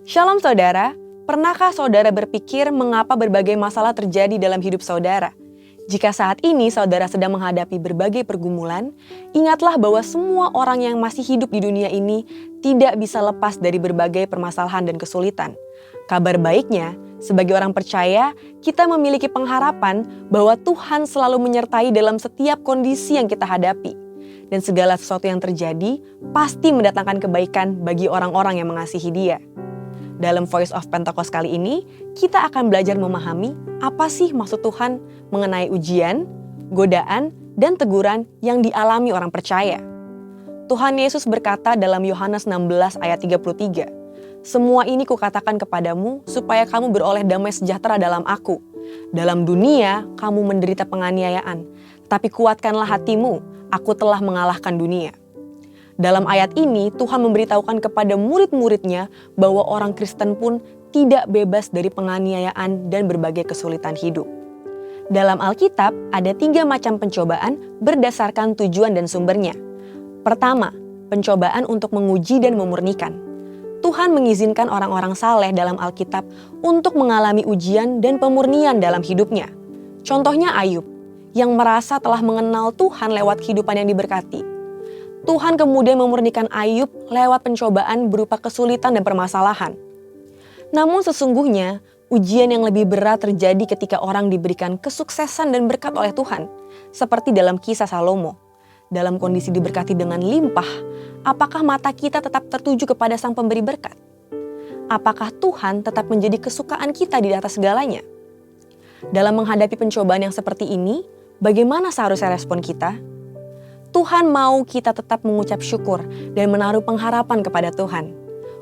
Shalom saudara, pernahkah saudara berpikir mengapa berbagai masalah terjadi dalam hidup saudara? Jika saat ini saudara sedang menghadapi berbagai pergumulan, ingatlah bahwa semua orang yang masih hidup di dunia ini tidak bisa lepas dari berbagai permasalahan dan kesulitan. Kabar baiknya, sebagai orang percaya, kita memiliki pengharapan bahwa Tuhan selalu menyertai dalam setiap kondisi yang kita hadapi. Dan segala sesuatu yang terjadi pasti mendatangkan kebaikan bagi orang-orang yang mengasihi Dia. Dalam Voice of Pentecost kali ini, kita akan belajar memahami apa sih maksud Tuhan mengenai ujian, godaan, dan teguran yang dialami orang percaya. Tuhan Yesus berkata dalam Yohanes 16 ayat 33, "Semua ini kukatakan kepadamu supaya kamu beroleh damai sejahtera dalam Aku. Dalam dunia kamu menderita penganiayaan, tapi kuatkanlah hatimu, Aku telah mengalahkan dunia." Dalam ayat ini, Tuhan memberitahukan kepada murid-muridnya bahwa orang Kristen pun tidak bebas dari penganiayaan dan berbagai kesulitan hidup. Dalam Alkitab, ada 3 macam pencobaan berdasarkan tujuan dan sumbernya. Pertama, pencobaan untuk menguji dan memurnikan. Tuhan mengizinkan orang-orang saleh dalam Alkitab untuk mengalami ujian dan pemurnian dalam hidupnya. Contohnya Ayub, yang merasa telah mengenal Tuhan lewat kehidupan yang diberkati. Tuhan kemudian memurnikan Ayub lewat pencobaan berupa kesulitan dan permasalahan. Namun sesungguhnya, ujian yang lebih berat terjadi ketika orang diberikan kesuksesan dan berkat oleh Tuhan, seperti dalam kisah Salomo. Dalam kondisi diberkati dengan limpah, apakah mata kita tetap tertuju kepada Sang Pemberi berkat? Apakah Tuhan tetap menjadi kesukaan kita di atas segalanya? Dalam menghadapi pencobaan yang seperti ini, bagaimana seharusnya respon kita? Tuhan mau kita tetap mengucap syukur dan menaruh pengharapan kepada Tuhan.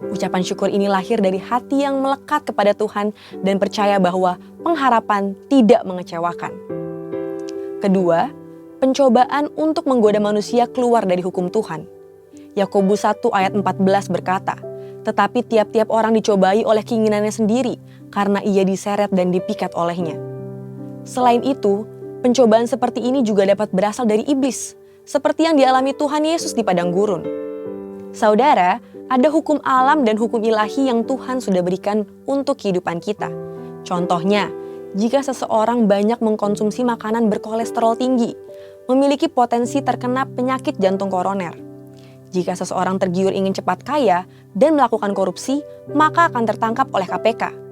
Ucapan syukur ini lahir dari hati yang melekat kepada Tuhan dan percaya bahwa pengharapan tidak mengecewakan. Kedua, pencobaan untuk menggoda manusia keluar dari hukum Tuhan. Yakobus 1 ayat 14 berkata, "Tetapi tiap-tiap orang dicobai oleh keinginannya sendiri karena ia diseret dan dipikat olehnya." Selain itu, pencobaan seperti ini juga dapat berasal dari iblis, seperti yang dialami Tuhan Yesus di padang gurun. Saudara, ada hukum alam dan hukum ilahi yang Tuhan sudah berikan untuk kehidupan kita. Contohnya, jika seseorang banyak mengkonsumsi makanan berkolesterol tinggi, memiliki potensi terkena penyakit jantung koroner. Jika seseorang tergiur ingin cepat kaya dan melakukan korupsi, maka akan tertangkap oleh KPK.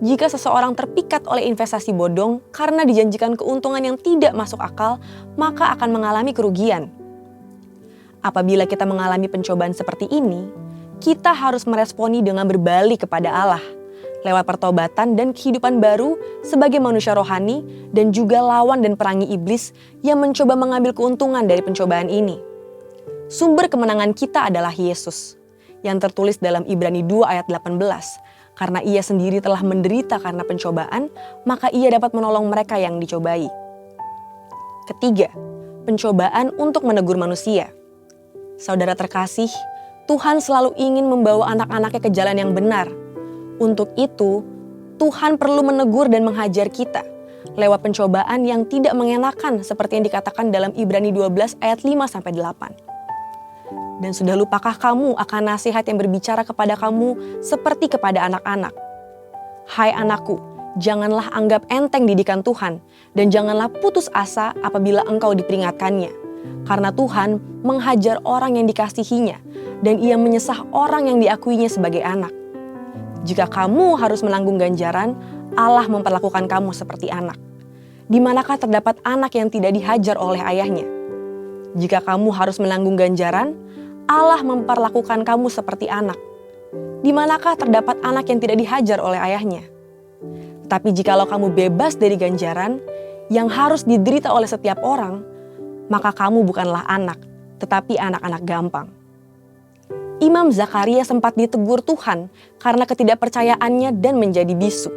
Jika seseorang terpikat oleh investasi bodong karena dijanjikan keuntungan yang tidak masuk akal, maka akan mengalami kerugian. Apabila kita mengalami pencobaan seperti ini, kita harus meresponi dengan berbalik kepada Allah, lewat pertobatan dan kehidupan baru sebagai manusia rohani dan juga lawan dan perangi iblis yang mencoba mengambil keuntungan dari pencobaan ini. Sumber kemenangan kita adalah Yesus, yang tertulis dalam Ibrani 2 ayat 18. Karena ia sendiri telah menderita karena pencobaan, maka ia dapat menolong mereka yang dicobai. Ketiga, pencobaan untuk menegur manusia. Saudara terkasih, Tuhan selalu ingin membawa anak-anaknya ke jalan yang benar. Untuk itu, Tuhan perlu menegur dan menghajar kita lewat pencobaan yang tidak mengenakan seperti yang dikatakan dalam Ibrani 12 ayat 5-8. Dan sudah lupakah kamu akan nasihat yang berbicara kepada kamu seperti kepada anak-anak? Hai anakku, janganlah anggap enteng didikan Tuhan dan janganlah putus asa apabila engkau diperingatkannya. Karena Tuhan menghajar orang yang dikasihinya dan ia menyesah orang yang diakuinya sebagai anak. Jika kamu harus menanggung ganjaran, Allah memperlakukan kamu seperti anak. Di manakah terdapat anak yang tidak dihajar oleh ayahnya? Jika kamu harus menanggung ganjaran, Allah memperlakukan kamu seperti anak. Di manakah terdapat anak yang tidak dihajar oleh ayahnya? Tapi jikalau kamu bebas dari ganjaran yang harus diderita oleh setiap orang, maka kamu bukanlah anak, tetapi anak-anak gampang. Imam Zakaria sempat ditegur Tuhan karena ketidakpercayaannya dan menjadi bisu.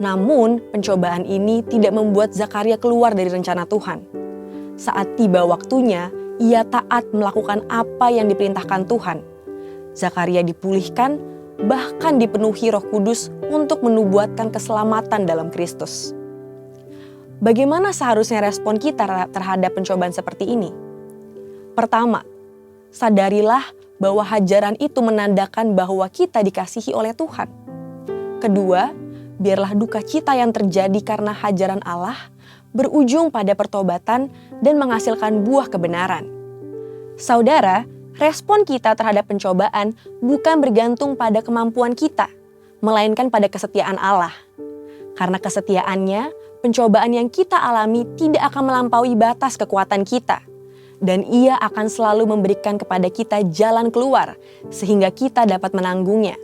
Namun pencobaan ini tidak membuat Zakaria keluar dari rencana Tuhan. Saat tiba waktunya, ia taat melakukan apa yang diperintahkan Tuhan. Zakaria dipulihkan, bahkan dipenuhi Roh Kudus untuk menubuatkan keselamatan dalam Kristus. Bagaimana seharusnya respon kita terhadap pencobaan seperti ini? Pertama, sadarilah bahwa hajaran itu menandakan bahwa kita dikasihi oleh Tuhan. Kedua, biarlah duka cita yang terjadi karena hajaran Allah berujung pada pertobatan dan menghasilkan buah kebenaran. Saudara, respon kita terhadap pencobaan bukan bergantung pada kemampuan kita, melainkan pada kesetiaan Allah. Karena kesetiaannya, pencobaan yang kita alami tidak akan melampaui batas kekuatan kita. Dan Ia akan selalu memberikan kepada kita jalan keluar, sehingga kita dapat menanggungnya.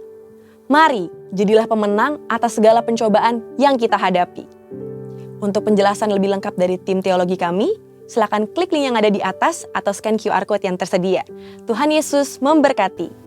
Mari, jadilah pemenang atas segala pencobaan yang kita hadapi. Untuk penjelasan lebih lengkap dari tim teologi kami, silakan klik link yang ada di atas atau scan QR Code yang tersedia. Tuhan Yesus memberkati.